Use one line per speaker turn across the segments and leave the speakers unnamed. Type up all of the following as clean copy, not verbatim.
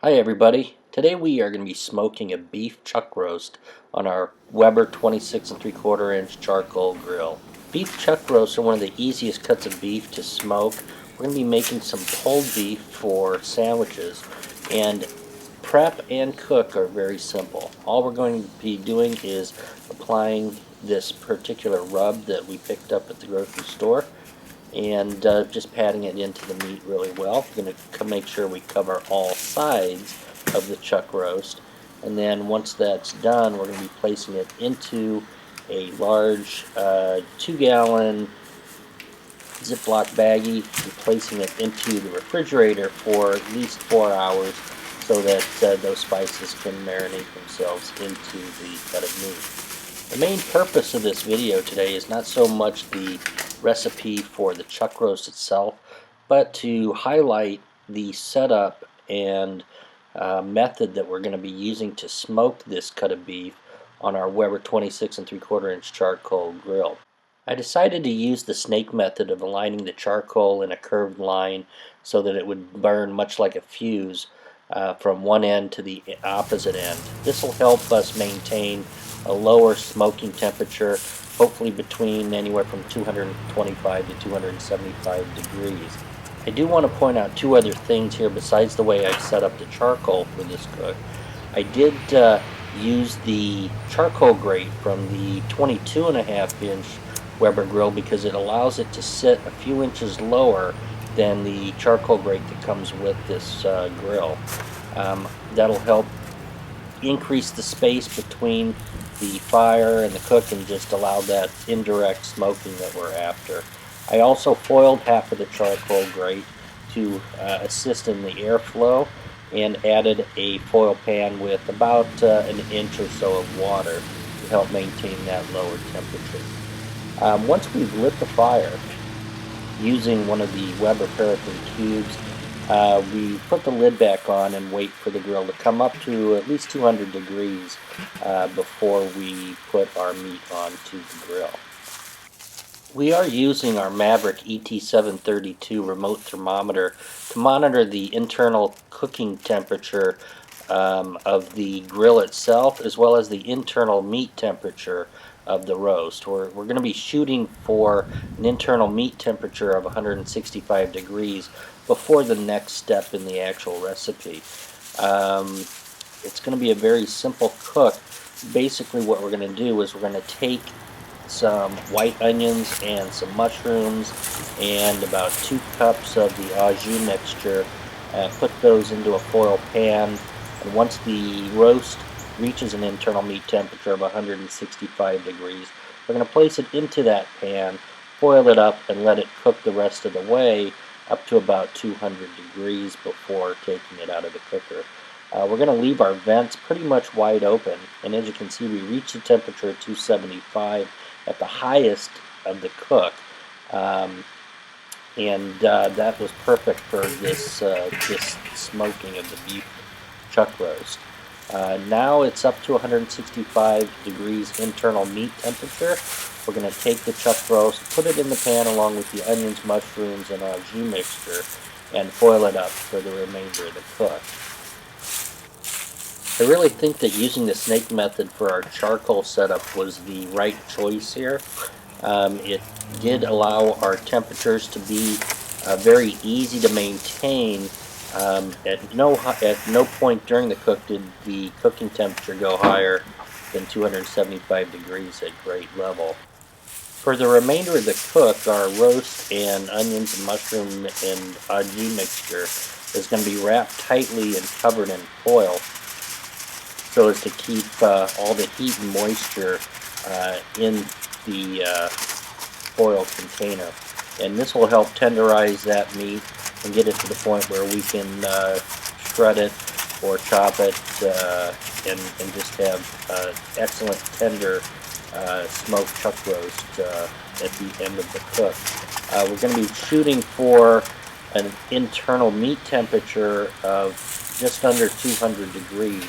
Hi everybody. Today we are going to be smoking a beef chuck roast on our Weber 26 and 3/4 inch charcoal grill. Beef chuck roasts are one of the easiest cuts of beef to smoke. We're going to be making some pulled beef for sandwiches, and prep and cook are very simple. All we're going to be doing is applying this particular rub that we picked up at the grocery store and just patting it into the meat really well. We're going to make sure we cover all sides of the chuck roast, and then once that's done, we're going to be placing it into a large 2-gallon ziplock baggie and placing it into the refrigerator for at least 4 hours so that those spices can marinate themselves into the cut of meat. The main purpose of this video today is not so much the recipe for the chuck roast itself, but to highlight the setup and method that we're going to be using to smoke this cut of beef on our Weber 26 and 3/4 inch charcoal grill. I decided to use the snake method of aligning the charcoal in a curved line so that it would burn much like a fuse from one end to the opposite end. This will help us maintain a lower smoking temperature, hopefully between anywhere from 225 to 275 degrees. I do want to point out two other things here besides the way I set up the charcoal for this cook. I did use the charcoal grate from the 22.5 inch Weber grill because it allows it to sit a few inches lower than the charcoal grate that comes with this grill. That'll help increase the space between the fire and the cook and just allow that indirect smoking that we're after. I also foiled half of the charcoal grate to assist in the airflow and added a foil pan with about an inch or so of water to help maintain that lower temperature. Once we've lit the fire using one of the Weber paraffin cubes, we put the lid back on and wait for the grill to come up to at least 200 degrees before we put our meat onto the grill. We are using our Maverick ET732 remote thermometer to monitor the internal cooking temperature of the grill itself, as well as the internal meat temperature of the roast. We're going to be shooting for an internal meat temperature of 165 degrees before the next step in the actual recipe. It's going to be a very simple cook. Basically what we're going to do is we're going to take some white onions and some mushrooms and about 2 cups of the au jus mixture, put those into a foil pan, and once the roast reaches an internal meat temperature of 165 degrees, we're going to place it into that pan, foil it up, and let it cook the rest of the way up to about 200 degrees before taking it out of the cooker. We're going to leave our vents pretty much wide open, and as you can see, we reach the temperature of 275 at the highest of the cook, and that was perfect for this smoking of the beef chuck roast. Now it's up to 165 degrees internal meat temperature. We're going to take the chuck roast, put it in the pan along with the onions, mushrooms, and au jus mixture, and foil it up for the remainder of the cook. I really think that using the snake method for our charcoal setup was the right choice here. It did allow our temperatures to be very easy to maintain. At no point during the cook did the cooking temperature go higher than 275 degrees at grate level. For the remainder of the cook, our roast and onions and mushroom and au jus mixture is going to be wrapped tightly and covered in foil so as to keep all the heat and moisture in the foil container. And this will help tenderize that meat and get it to the point where we can shred it or chop it and just have excellent tender smoked chuck roast at the end of the cook. We're going to be shooting for an internal meat temperature of just under 200 degrees.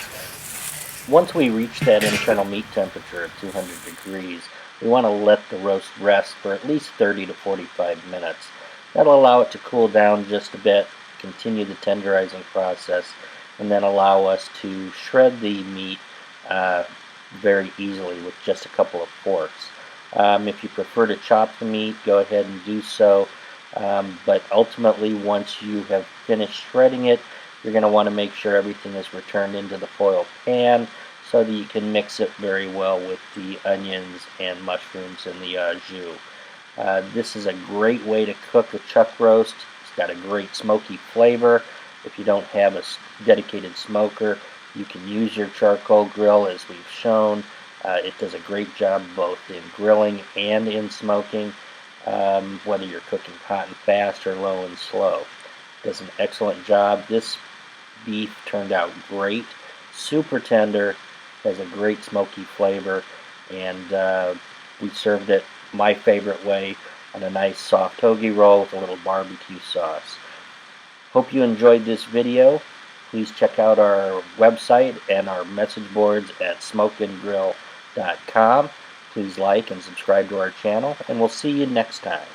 Once we reach that internal meat temperature of 200 degrees, we want to let the roast rest for at least 30 to 45 minutes. That'll allow it to cool down just a bit, continue the tenderizing process, and then allow us to shred the meat very easily with just a couple of forks. If you prefer to chop the meat, go ahead and do so. But ultimately, once you have finished shredding it, you're going to want to make sure everything is returned into the foil pan so that you can mix it very well with the onions and mushrooms and the au jus. This is a great way to cook a chuck roast. It's got a great smoky flavor. If you don't have a dedicated smoker, you can use your charcoal grill as we've shown. It does a great job both in grilling and in smoking, whether you're cooking hot and fast or low and slow. It does an excellent job. This beef turned out great, super tender, has a great smoky flavor, and we served it my favorite way on a nice soft hoagie roll with a little barbecue sauce. Hope you enjoyed this video. Please check out our website and our message boards at smokeandgrill.com. Please like and subscribe to our channel, and we'll see you next time.